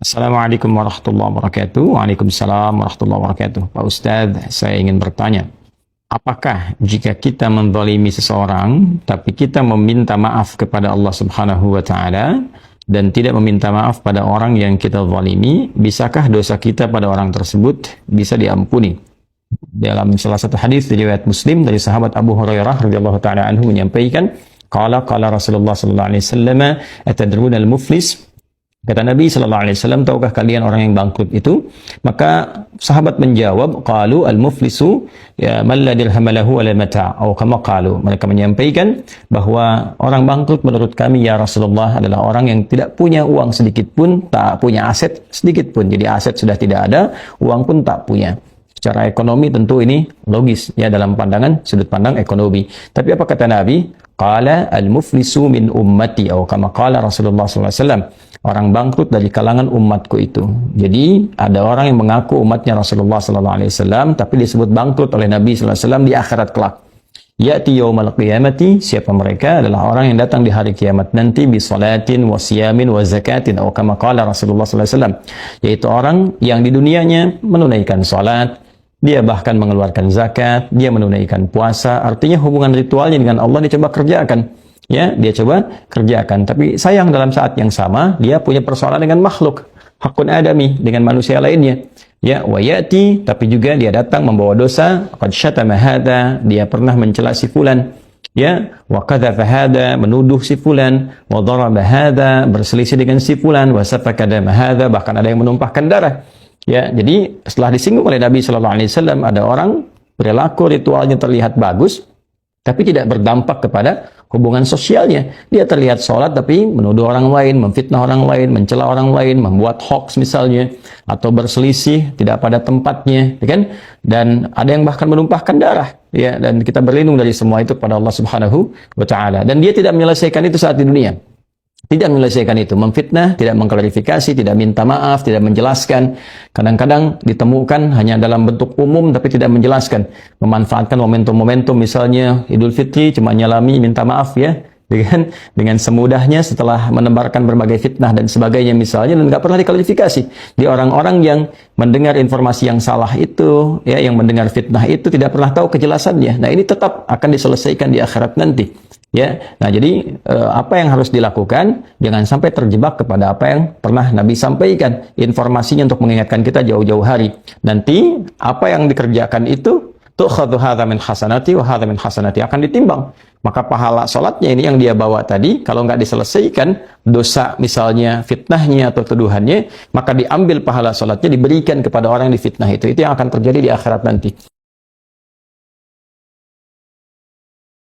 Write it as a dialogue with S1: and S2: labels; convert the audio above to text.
S1: Assalamualaikum warahmatullahi wabarakatuh. Waalaikumsalam warahmatullahi wabarakatuh. Pak Ustadz, saya ingin bertanya, apakah jika kita menzalimi seseorang, tapi kita meminta maaf kepada Allah Subhanahu wa Ta'ala dan tidak meminta maaf pada orang yang kita zalimi, bisakah dosa kita pada orang tersebut bisa diampuni? Dalam salah satu hadis dari riwayat Muslim dari sahabat Abu Hurairah radhiyallahu taala anhu menyampaikan, qala Rasulullah sallallahu alaihi wasallam, atadruna al-muflis? Kata Nabi sallallahu alaihi wasallam, tahukah kalian orang yang bangkrut itu? Maka sahabat menjawab, qalu al-muflisu ya man la dirham lahu wa la mata', atau kama qalu. Mereka menyampaikan bahwa orang bangkrut menurut kami ya Rasulullah adalah orang yang tidak punya uang sedikit pun, tak punya aset sedikit pun. Jadi aset sudah tidak ada, uang pun tak punya. Secara ekonomi tentu ini logis ya dalam pandangan sudut pandang ekonomi. Tapi apa kata Nabi? Qala al-muflisu min ummati, atau kama qala Rasulullah sallallahu alaihi wasallam. Orang bangkrut dari kalangan umatku itu. Jadi ada orang yang mengaku umatnya Rasulullah sallallahu alaihi wasallam tapi disebut bangkrut oleh Nabi sallallahu alaihi wasallam di akhirat kelak. Ya'ti yaumal qiyamati, siapa mereka? Adalah orang yang datang di hari kiamat nanti bi salatin wa siyamin wa zakatin, atau kama qala Rasulullah sallallahu alaihi wasallam. Yaitu orang yang di dunianya menunaikan salat, dia bahkan mengeluarkan zakat, dia menunaikan puasa, artinya hubungan ritualnya dengan Allah dia coba kerjakan. Ya, dia coba kerjakan. Tapi sayang dalam saat yang sama, dia punya persoalan dengan makhluk. Hakun adami, dengan manusia lainnya. Ya, wa ya'ti, tapi juga dia datang membawa dosa. Qad syatama hadha, dia pernah mencela si fulan. Ya, wa kadzafa hadha, menuduh si fulan. Wa daraba hadha, berselisih dengan si fulan. Wa safaka dama hadha, bahkan ada yang menumpahkan darah. Ya, jadi setelah disinggung oleh Nabi sallallahu alaihi wasallam, ada orang perilaku ritualnya terlihat bagus, tapi tidak berdampak kepada hubungan sosialnya. Dia terlihat sholat tapi menuduh orang lain, memfitnah orang lain, mencela orang lain, membuat hoax misalnya, atau berselisih tidak pada tempatnya, ya kan? Dan ada yang bahkan menumpahkan darah, ya. Dan kita berlindung dari semua itu pada Allah Subhanahu wa Ta'ala. Dan dia tidak menyelesaikan itu saat di dunia. Tidak menyelesaikan itu, memfitnah, tidak mengklarifikasi, tidak minta maaf, tidak menjelaskan. Kadang-kadang ditemukan hanya dalam bentuk umum tapi tidak menjelaskan. Memanfaatkan momentum-momentum misalnya Idul Fitri cuma nyalami minta maaf ya. Dengan semudahnya setelah menebarkan berbagai fitnah dan sebagainya misalnya, dan nggak pernah diklarifikasi. Di orang-orang yang mendengar informasi yang salah itu, ya, yang mendengar fitnah itu tidak pernah tahu kejelasannya. Nah, ini tetap akan diselesaikan di akhirat nanti. Ya, nah jadi apa yang harus dilakukan? Jangan sampai terjebak kepada apa yang pernah Nabi sampaikan. Informasinya untuk mengingatkan kita jauh-jauh hari. Nanti apa yang dikerjakan itu tu'khadhu hadza min hasanati wa hadza min hasanati, akan ditimbang. Maka pahala salatnya ini yang dia bawa tadi, kalau nggak diselesaikan dosa misalnya fitnahnya atau tuduhannya, maka diambil pahala salatnya diberikan kepada orang yang difitnah itu. Itu yang akan terjadi di akhirat nanti.